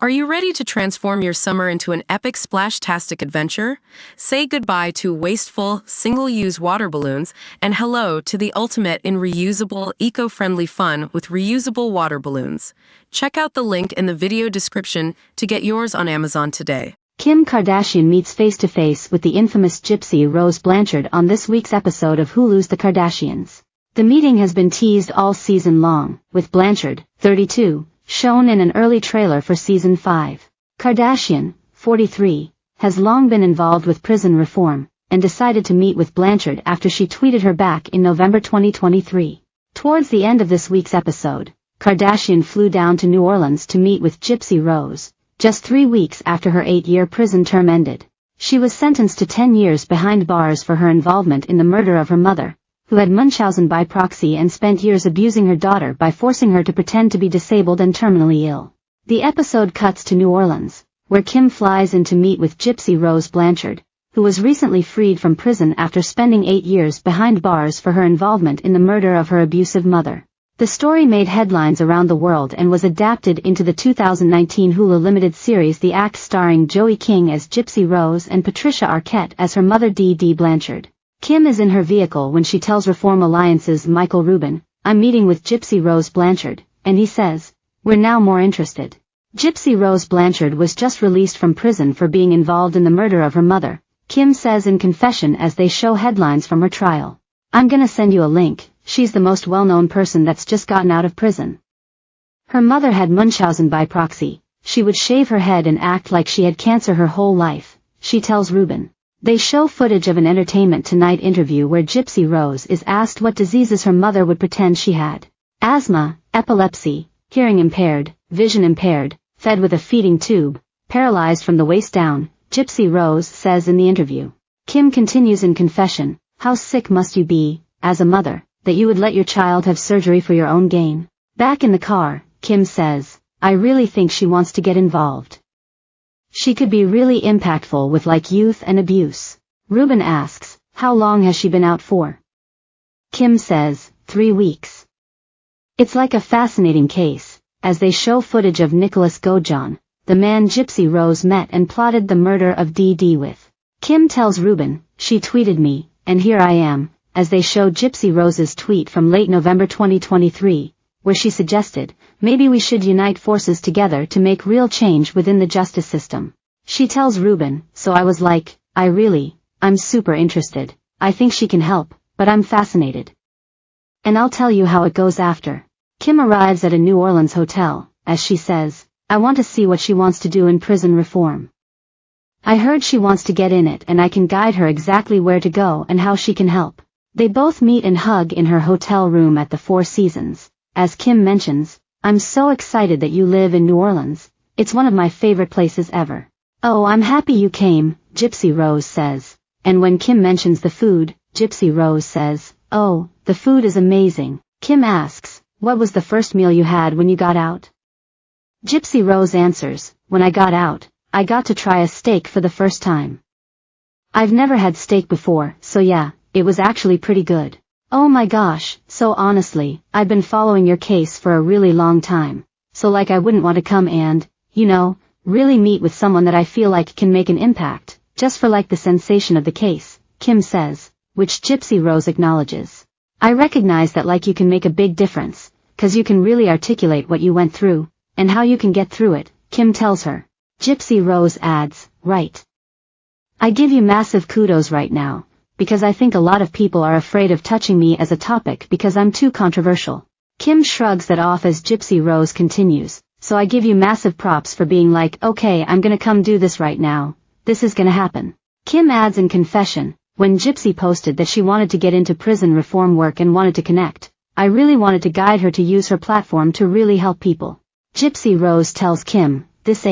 Are you ready to transform your summer into an epic splash-tastic adventure? Say goodbye to wasteful, single-use water balloons and hello to the ultimate in reusable, eco-friendly fun with reusable water balloons. Check out the link in the video description to get yours on Amazon today. Kim Kardashian meets face-to-face with the infamous gypsy Rose Blanchard on this week's episode of Hulu's The Kardashians. The meeting has been teased all season long, with Blanchard, 32, shown in an early trailer for Season 5. Kardashian, 43, has long been involved with prison reform, and decided to meet with Blanchard after she tweeted her back in November 2023. Towards the end of this week's episode, Kardashian flew down to New Orleans to meet with Gypsy Rose, just 3 weeks after her 8-year prison term ended. She was sentenced to 10 years behind bars for her involvement in the murder of her mother, who had Munchausen by proxy and spent years abusing her daughter by forcing her to pretend to be disabled and terminally ill. The episode cuts to New Orleans, where Kim flies in to meet with gypsy Rose Blanchard, who was recently freed from prison after spending 8 years behind bars for her involvement in the murder of her abusive mother. The story made headlines around the world and was adapted into the 2019 Hulu limited series The Act, starring Joey King as Gypsy Rose and Patricia Arquette as her mother Dee Dee Blanchard. Kim is in her vehicle when she tells Reform Alliance's Michael Rubin, "I'm meeting with Gypsy Rose Blanchard," and he says, "We're now more interested." Gypsy Rose Blanchard was just released from prison for being involved in the murder of her mother, Kim says in confession as they show headlines from her trial. "I'm gonna send you a link, she's the most well-known person that's just gotten out of prison. Her mother had Munchausen by proxy, she would shave her head and act like she had cancer her whole life," she tells Rubin. They show footage of an Entertainment Tonight interview where Gypsy Rose is asked what diseases her mother would pretend she had. Asthma, epilepsy, hearing impaired, vision impaired, fed with a feeding tube, paralyzed from the waist down, Gypsy Rose says in the interview. Kim continues in confession, "How sick must you be, as a mother, that you would let your child have surgery for your own gain?" Back in the car, Kim says, "I really think she wants to get involved. She could be really impactful with like youth and abuse." Rubin asks, "How long has she been out for?" Kim says, 3 weeks. It's like a fascinating case, as they show footage of Nicholas Gojon, the man Gypsy Rose met and plotted the murder of Dee Dee with. Kim tells Rubin, "She tweeted me, and here I am," as they show Gypsy Rose's tweet from late November 2023, where she suggested, "Maybe we should unite forces together to make real change within the justice system." She tells Rubin, "So I was like, I'm super interested, I think she can help, but I'm fascinated. And I'll tell you how it goes after." Kim arrives at a New Orleans hotel, as she says, "I want to see what she wants to do in prison reform. I heard she wants to get in it and I can guide her exactly where to go and how she can help." They both meet and hug in her hotel room at the Four Seasons. As Kim mentions, "I'm so excited that you live in New Orleans, it's one of my favorite places ever." "Oh, I'm happy you came," Gypsy Rose says. And when Kim mentions the food, Gypsy Rose says, "Oh, the food is amazing." Kim asks, "What was the first meal you had when you got out?" Gypsy Rose answers, "When I got out, I got to try a steak for the first time. I've never had steak before, so yeah, it was actually pretty good." "Oh my gosh, so honestly, I've been following your case for a really long time, so like I wouldn't want to come and, really meet with someone that I feel like can make an impact, just for like the sensation of the case," Kim says, which Gypsy Rose acknowledges. "I recognize that like you can make a big difference, 'cause you can really articulate what you went through, and how you can get through it," Kim tells her. Gypsy Rose adds, "Right. I give you massive kudos right now, because I think a lot of people are afraid of touching me as a topic because I'm too controversial." Kim shrugs that off as Gypsy Rose continues, "So I give you massive props for being like, okay, I'm gonna come do this right now, this is gonna happen." Kim adds in confession, when Gypsy posted that she wanted to get into prison reform work and wanted to connect, "I really wanted to guide her to use her platform to really help people." Gypsy Rose tells Kim, "This